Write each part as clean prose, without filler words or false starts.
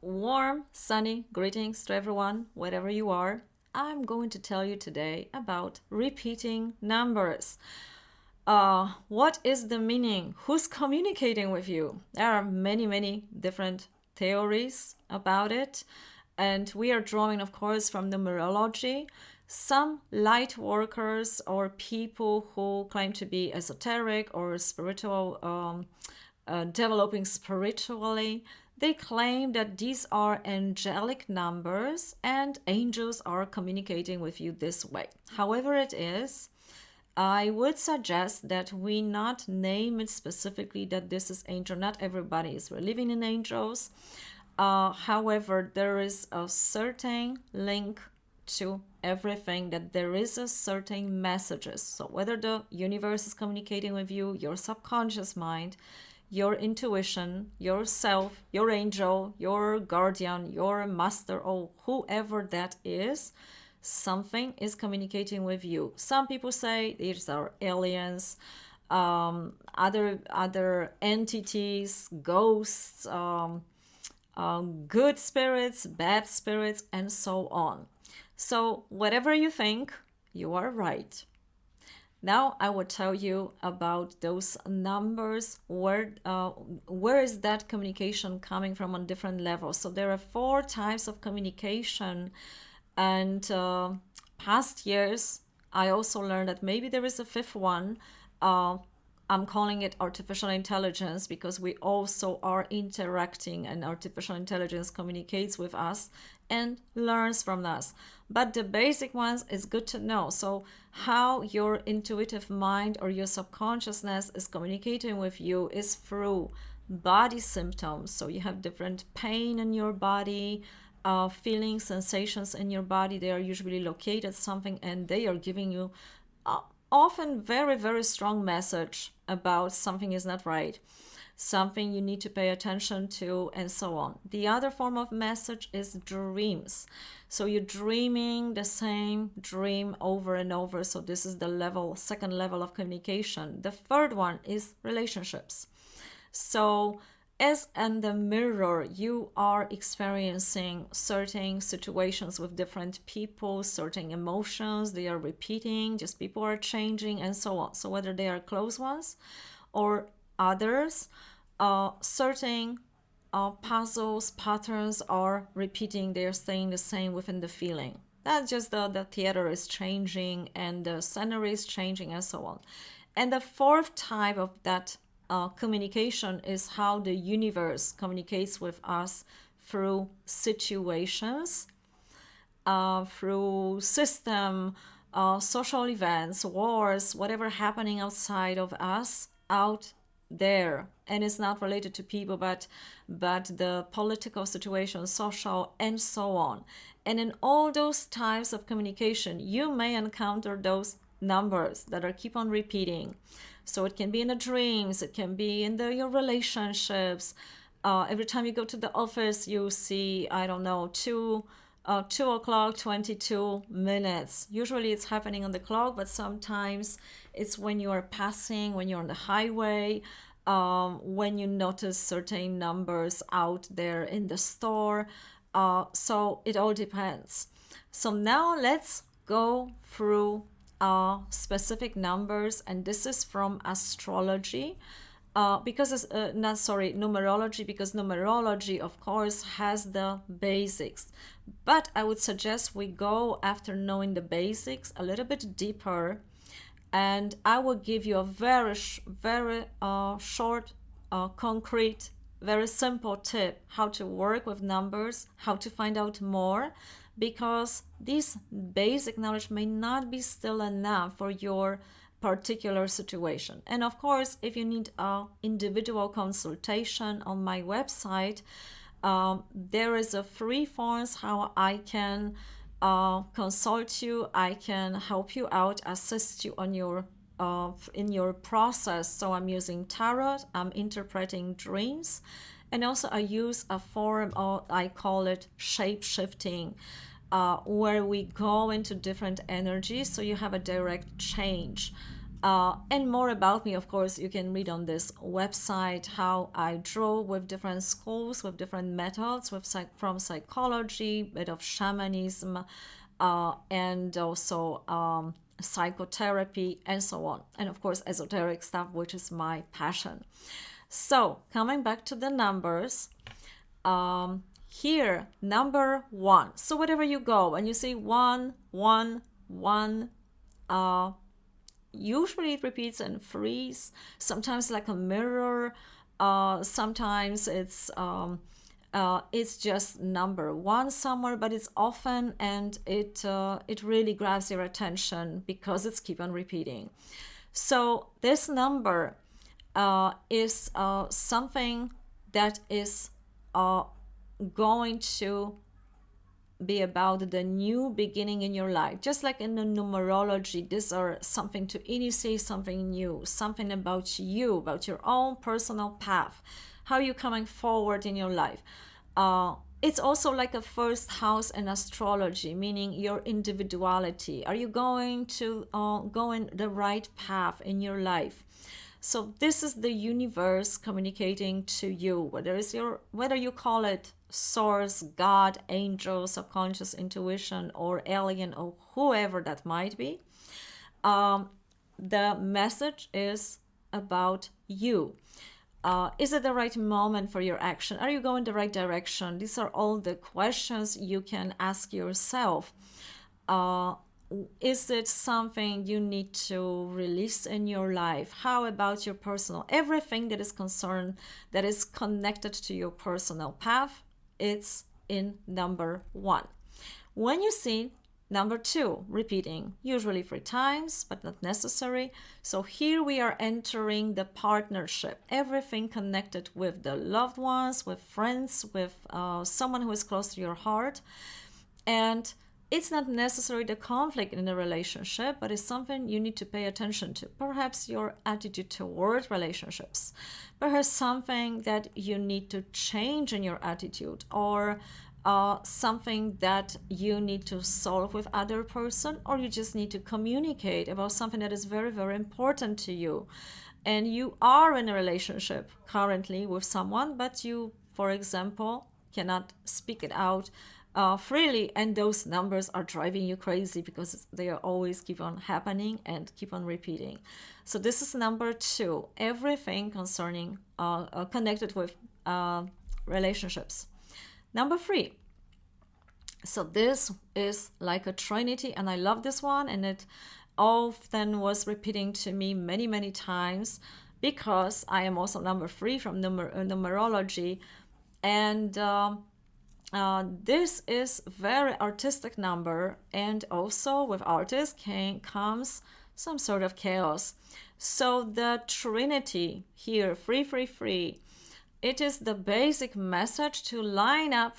Warm, sunny greetings to everyone, wherever you are. I'm going to tell you today about repeating numbers. What is the meaning? Who's communicating with you? There are many different theories about it, and we are drawing, of course, from numerology. Some light workers or people who claim to be esoteric or spiritual, developing spiritually, they claim that these are angelic numbers and angels are communicating with you this way. However, it is, I would suggest that we not name it specifically that this is angel. Not everybody is believing in angels. However, there is a certain link to everything, that there is a certain messages. So whether the universe is communicating with you, your subconscious mind, your intuition, yourself, your angel, your guardian, your master, or whoever that is, something is communicating with you. Some people say these are aliens, other entities, ghosts, good spirits, bad spirits, and so on. So whatever you think, you are right. Now I will tell you about those numbers. Where is that communication coming from on different levels? So there are 4 types of communication, and past years I also learned that maybe there is a 5th one. I'm calling it artificial intelligence because we also are interacting, and artificial intelligence communicates with us and learns from us. But the basic ones is good to know. So how your intuitive mind or your subconsciousness is communicating with you is through body symptoms. So you have different pain in your body, feelings, sensations in your body. They are usually located something, and they are giving you often very strong message about something is not right, something you need to pay attention to, and so on. The other form of message is dreams. So you're dreaming the same dream over and over. So this is the second level of communication. The third one is relationships. So as in the mirror, you are experiencing certain situations with different people, certain emotions, they are repeating, just people are changing, and so on. So whether they are close ones or others, certain puzzles, patterns are repeating, they are staying the same within the feeling. That's just the theater is changing and the scenery is changing, and so on. And the 4th type of that communication is how the universe communicates with us through situations, through system, social events, wars, whatever happening outside of us, out there. And it's not related to people, but the political situation, social, and so on. And in all those types of communication, you may encounter those numbers that are keep on repeating. So it can be in the dreams, it can be in your relationships. Every time you go to the office, you see, I don't know, 2 o'clock, 22 minutes. Usually it's happening on the clock, but sometimes it's when you are passing, when you're on the highway, when you notice certain numbers out there in the store. So it all depends. So now let's go through specific numbers, and this is from astrology, because it's numerology, because numerology of course has the basics, but I would suggest we go, after knowing the basics, a little bit deeper, and I will give you a very short, concrete, very simple tip how to work with numbers, how to find out more, because this basic knowledge may not be still enough for your particular situation. And of course, if you need an individual consultation on my website, there is a free forms how I can consult you, I can help you out, assist you on your in your process. So I'm using tarot, I'm interpreting dreams, and also I use a form of, I call it shape shifting, where we go into different energies, so you have a direct change And more about me, of course, you can read on this website how I draw with different schools, with different methods, from psychology, bit of shamanism, and also psychotherapy, and so on. And of course, esoteric stuff, which is my passion. So, coming back to the numbers, here, number 1. So, wherever you go and you see 1, 1, 1, usually it repeats in threes, sometimes like a mirror, sometimes it's just number 1 somewhere, but it's often, and it really grabs your attention because it's keep on repeating. So this number is something that is going to be about the new beginning in your life. Just like in the numerology, these are something to initiate something new, something about you, about your own personal path, how you're coming forward in your life. It's also like a first house in astrology, meaning your individuality. Are you going to go in the right path in your life? So this is the universe communicating to you, whether you call it source, God, angel, subconscious intuition, or alien, or whoever that might be. The message is about you. Is it the right moment for your action? Are you going the right direction? These are all the questions you can ask yourself. Is it something you need to release in your life? How about your personal? Everything that is concerned, that is connected to your personal path, it's in number 1. When you see number 2 repeating, usually 3 times, but not necessary. So here we are entering the partnership, everything connected with the loved ones, with friends, with someone who is close to your heart. And it's not necessarily the conflict in the relationship, but it's something you need to pay attention to. Perhaps your attitude toward relationships, perhaps something that you need to change in your attitude, or something that you need to solve with other person, or you just need to communicate about something that is very, very important to you. And you are in a relationship currently with someone, but you, for example, cannot speak it out freely, and those numbers are driving you crazy because they are always keep on happening and keep on repeating. So this is number 2, everything concerning connected with relationships. Number 3, so this is like a trinity, and I love this one, and it often was repeating to me many, many times because I am also number 3 from numerology. And this is very artistic number, and also with artist comes some sort of chaos. So the trinity here, 333, it is the basic message to line up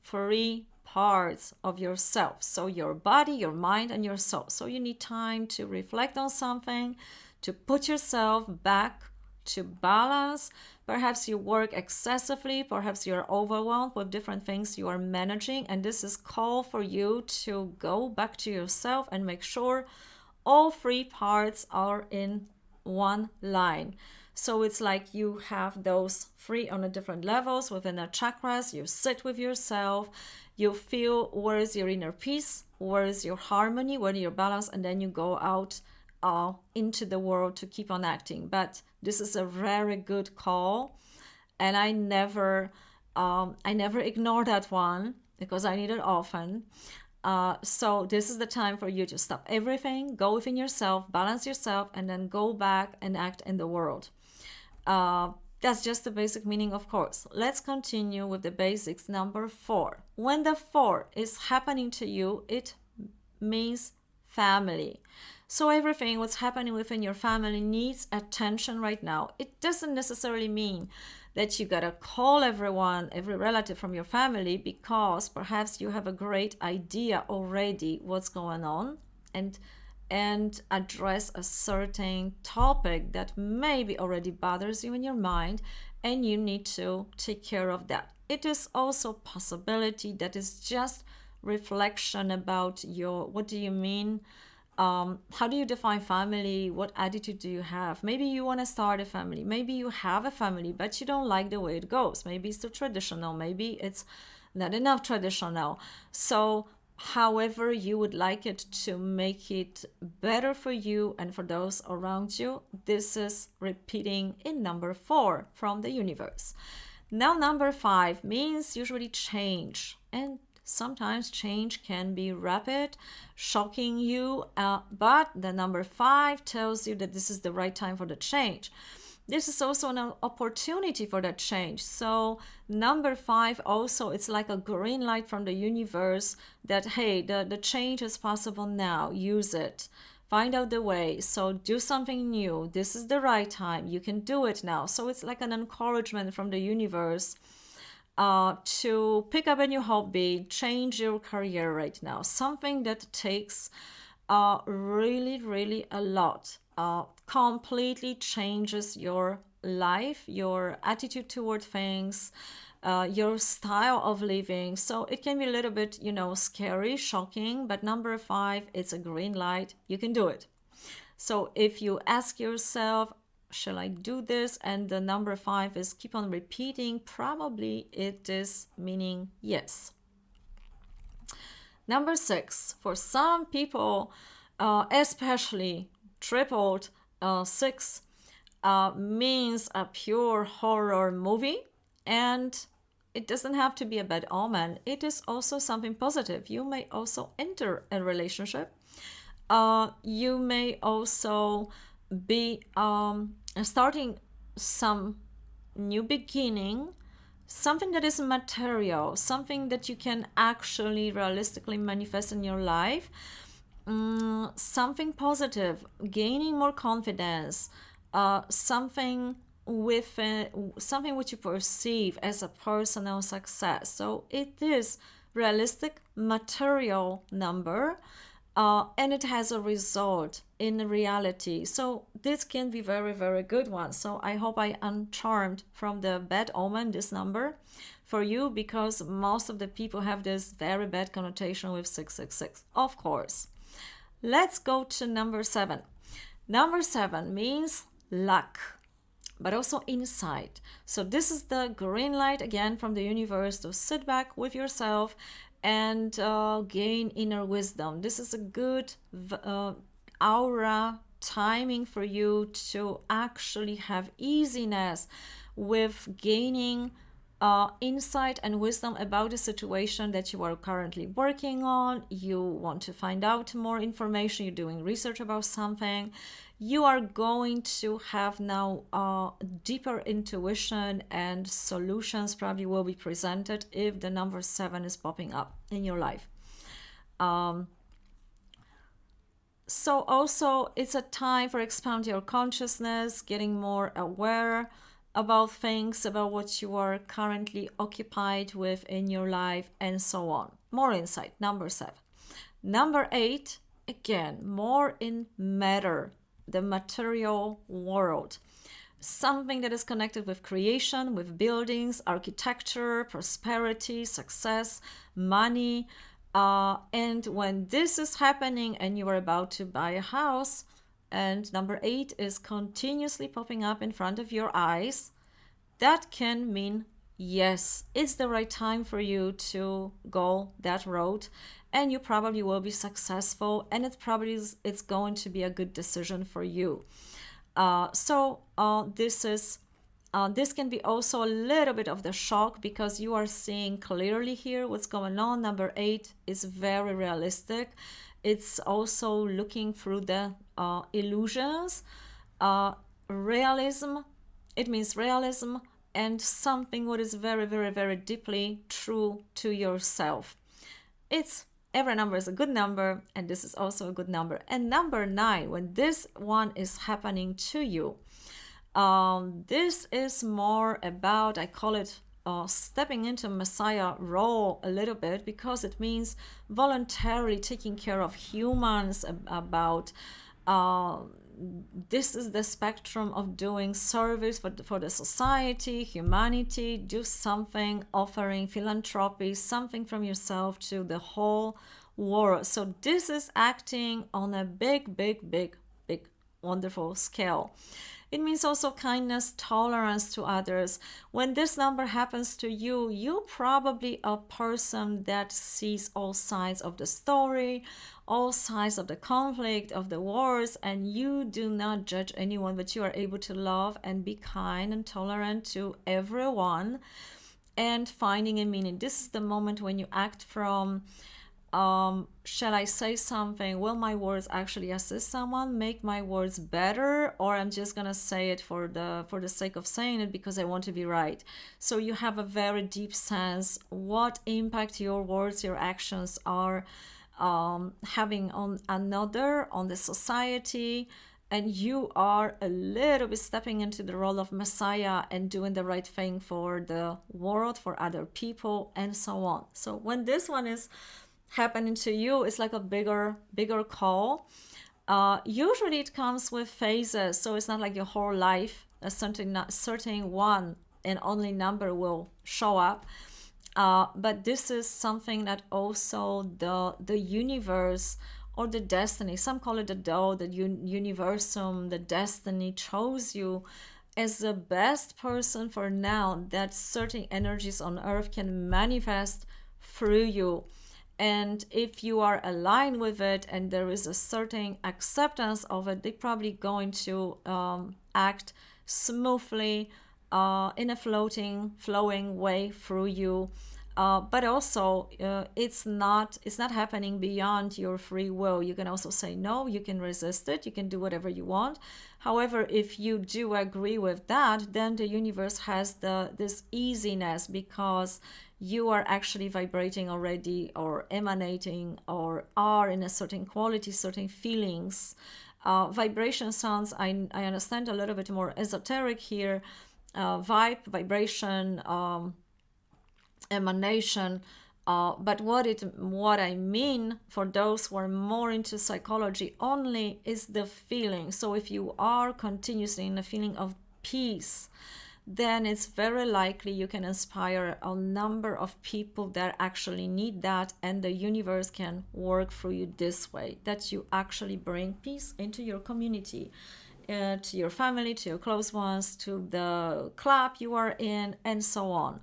3 parts of yourself. So your body, your mind, and your soul. So you need time to reflect on something, to put yourself back to balance. Perhaps you work excessively, perhaps you're overwhelmed with different things you are managing, and this is call for you to go back to yourself and make sure all 3 parts are in one line. So it's like you have those 3 on a different levels within the chakras. You sit with yourself, you feel where is your inner peace, where is your harmony, where is your balance, and then you go out into the world to keep on acting. But this is a very good call, and I never ignore that one because I need it often. So this is the time for you to stop everything, go within yourself, balance yourself, and then go back and act in the world. That's just the basic meaning, of course. Let's continue with the basics. Number 4. When the 4 is happening to you, it means family. So everything what's happening within your family needs attention right now. It doesn't necessarily mean that you gotta call everyone, every relative from your family, because perhaps you have a great idea already what's going on, and address a certain topic that maybe already bothers you in your mind, and you need to take care of that. It is also possibility that is just reflection about what do you mean How do you define family? What attitude do you have? Maybe you want to start a family. Maybe you have a family, but you don't like the way it goes. Maybe it's too traditional. Maybe it's not enough traditional. So, however you would like it to make it better for you and for those around you, this is repeating in number 4 from the universe. Now, number 5 means usually change. And sometimes change can be rapid, shocking you, but the number 5 tells you that this is the right time for the change. This is also an opportunity for that change. So number 5 also, it's like a green light from the universe that, hey, the change is possible now. Use it. Find out the way. So do something new. This is the right time. You can do it now. So it's like an encouragement from the universe to pick up a new hobby, change your career right now. Something that takes really, really a lot. Completely changes your life, your attitude toward things, your style of living. So it can be a little bit, scary, shocking, but number 5, it's a green light. You can do it. So if you ask yourself, shall I do this? And the number 5 is keep on repeating. Probably it is meaning yes. Number 6, for some people, especially tripled 6 means a pure horror movie. And it doesn't have to be a bad omen. It is also something positive. You may also enter a relationship. You may also be starting some new beginning, something that is material, something that you can actually realistically manifest in your life, something positive, gaining more confidence, something which you perceive as a personal success. So it is realistic material number. And it has a result in reality. So this can be very, very good one. So I hope I uncharmed from the bad omen, this number for you, because most of the people have this very bad connotation with 666, of course. Let's go to number 7. Number 7 means luck, but also insight. So this is the green light again from the universe to sit back with yourself and gain inner wisdom. This is a good aura timing for you to actually have easiness with gaining insight and wisdom about the situation that you are currently working on. You want to find out more information, you're doing research about something. You are going to have now deeper intuition, and solutions probably will be presented if the number 7 is popping up in your life. So also it's a time for expanding your consciousness, getting more aware about things, about what you are currently occupied with in your life, and so on. More insight, number 7. Number 8, again, more in matter, the material world. Something that is connected with creation, with buildings, architecture, prosperity, success, money. And when this is happening and you are about to buy a house, and number 8 is continuously popping up in front of your eyes, that can mean yes, it's the right time for you to go that road, and you probably will be successful, and it's going to be a good decision for you. This can be also a little bit of the shock, because you are seeing clearly here what's going on. Number 8 is very realistic. It's also looking through the illusions. Realism, it means realism and something what is very, very, very deeply true to yourself. Every number is a good number, and this is also a good number. And number 9, when this one is happening to you, this is more about, I call it stepping into Messiah role a little bit, because it means voluntarily taking care of humans, about this is the spectrum of doing service for the society, humanity, do something, offering philanthropy, something from yourself to the whole world. So this is acting on a big, big, big, big, wonderful scale. It means also kindness, tolerance to others. When this number happens to you, you're probably a person that sees all sides of the story, all sides of the conflict, of the wars, and you do not judge anyone, but you are able to love and be kind and tolerant to everyone and finding a meaning. This is the moment when you act from shall I say something? Will my words actually assist someone, make my words better, or I'm just gonna say it for the sake of saying it because I want to be right? So you have a very deep sense what impact your words, your actions are having on another, on the society, and you are a little bit stepping into the role of Messiah and doing the right thing for the world, for other people, and so on. So when this one is happening to you, it's like a bigger call. Usually it comes with phases, so it's not like your whole life a certain one and only number will show up. But this is something that also the universe or the destiny, some call it the Tao, the universum, the destiny chose you as the best person for now, that certain energies on earth can manifest through you. And if you are aligned with it and there is a certain acceptance of it, they're probably going to act smoothly in a flowing way through you. But also, it's not happening beyond your free will. You can also say no. You can resist it. You can do whatever you want. However, if you do agree with that, then the universe has this easiness because you are actually vibrating already or emanating or are in a certain quality, certain feelings. Vibration sounds, I understand, a little bit more esoteric here. Vibration, emanation. But what I mean for those who are more into psychology only is the feeling. So if you are continuously in a feeling of peace, then it's very likely you can inspire a number of people that actually need that, and the universe can work through you this way, that you actually bring peace into your community, to your family, to your close ones, to the club you are in, and so on.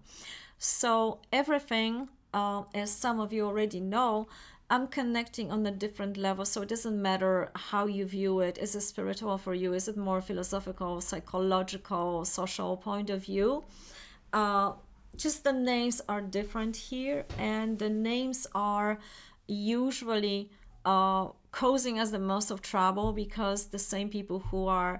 So everything, as some of you already know, I'm connecting on a different level. So it doesn't matter how you view it. Is it spiritual for you? Is it more philosophical, psychological, social point of view? Just the names are different here, and the names are usually causing us the most of trouble because the same people who are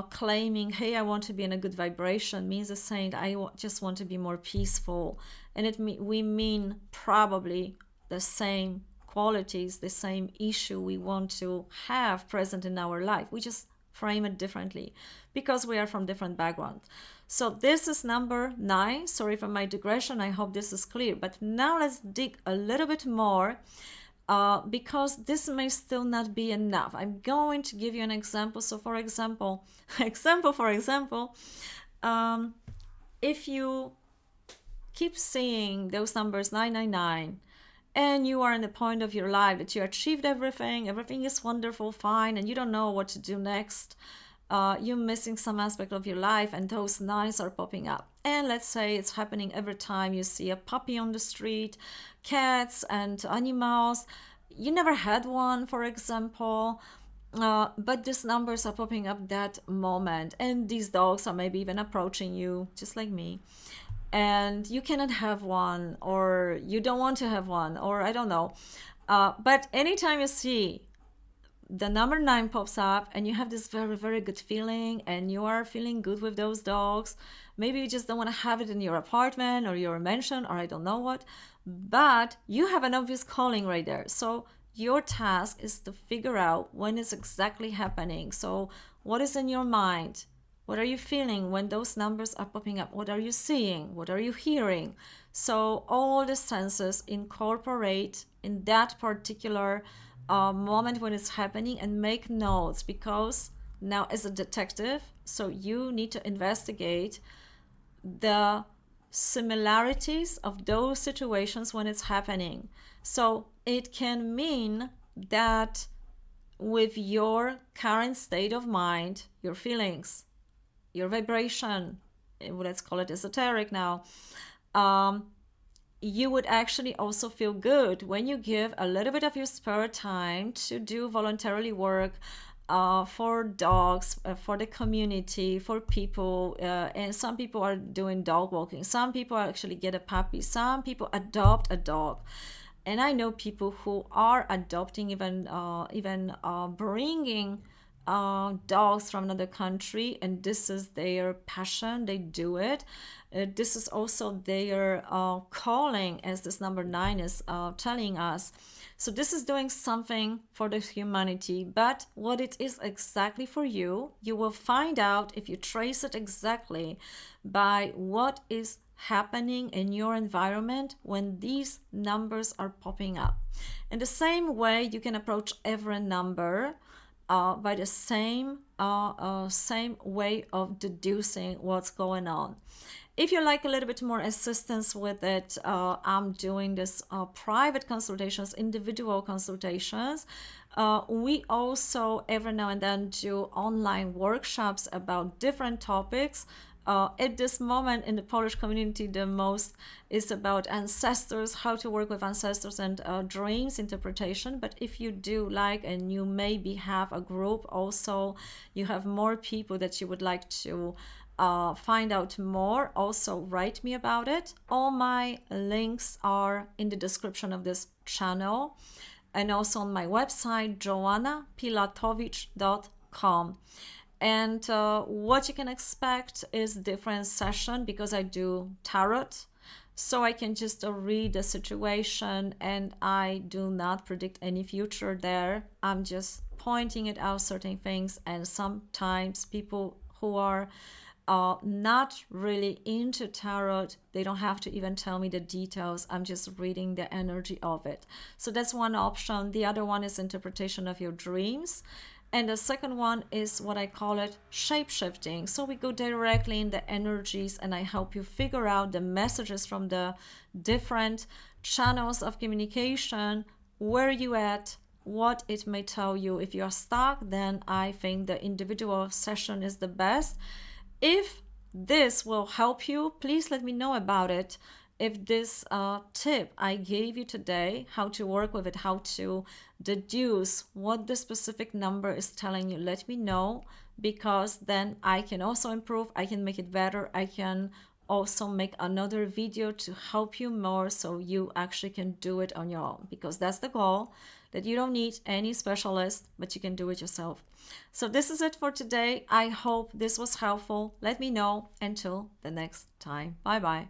claiming, hey, I want to be in a good vibration, means the saying, just want to be more peaceful. And we mean probably the same qualities, the same issue we want to have present in our life. We just frame it differently because we are from different backgrounds. So this is number 9. Sorry for my digression. I hope this is clear. But now let's dig a little bit more because this may still not be enough. I'm going to give you an example. So for example, if you keep seeing those numbers 999, and you are in the point of your life that you achieved everything is wonderful, fine, and you don't know what to do next, you're missing some aspect of your life, and those nines are popping up. And let's say it's happening every time you see a puppy on the street, cats and animals. You never had one, for example, but these numbers are popping up that moment, and these dogs are maybe even approaching you, just like me. And you cannot have one, or you don't want to have one, or I don't know. But anytime you see the number 9 pops up and you have this very, very good feeling and you are feeling good with those dogs, maybe you just don't want to have it in your apartment or your mansion or I don't know what, but you have an obvious calling right there. So your task is to figure out when it's exactly happening. So what is in your mind? What are you feeling when those numbers are popping up? What are you seeing? What are you hearing? So all the senses incorporate in that particular moment when it's happening and make notes, because now as a detective, so you need to investigate the similarities of those situations when it's happening. So it can mean that with your current state of mind, your feelings, your vibration, let's call it esoteric now, you would actually also feel good when you give a little bit of your spare time to do voluntarily work for dogs, for the community, for people. And some people are doing dog walking. Some people actually get a puppy. Some people adopt a dog. And I know people who are adopting, even bringing dogs from another country, and this is their passion. They do it. This is also their calling, as this number 9 is telling us. So this is doing something for the humanity, but what it is exactly for you, you will find out if you trace it exactly by what is happening in your environment when these numbers are popping up. In the same way, you can approach every number by the same way of deducing what's going on. If you like a little bit more assistance with it, I'm doing this private consultations, individual consultations. We also every now and then do online workshops about different topics. At this moment in the Polish community, the most is about ancestors, how to work with ancestors, and dreams interpretation. But if you do like, and you maybe have a group also, you have more people that you would like to find out more, also write me about it. All my links are in the description of this channel and also on my website, joannapilatowicz.com. And what you can expect is different session, because I do tarot, so I can just read the situation and I do not predict any future there. I'm just pointing it out certain things, and sometimes people who are not really into tarot, they don't have to even tell me the details. I'm just reading the energy of it. So that's one option. The other one is interpretation of your dreams. And the second one is what I call it shape-shifting. So we go directly in the energies and I help you figure out the messages from the different channels of communication, where you at, what it may tell you. If you're stuck, then I think the individual session is the best. If this will help you, please let me know about it. If this tip I gave you today, how to work with it, how to deduce what the specific number is telling you, let me know, because then I can also improve, I can make it better, I can also make another video to help you more so you actually can do it on your own, because that's the goal, that you don't need any specialist, but you can do it yourself. So this is it for today. I hope this was helpful. Let me know. Until the next time. Bye bye.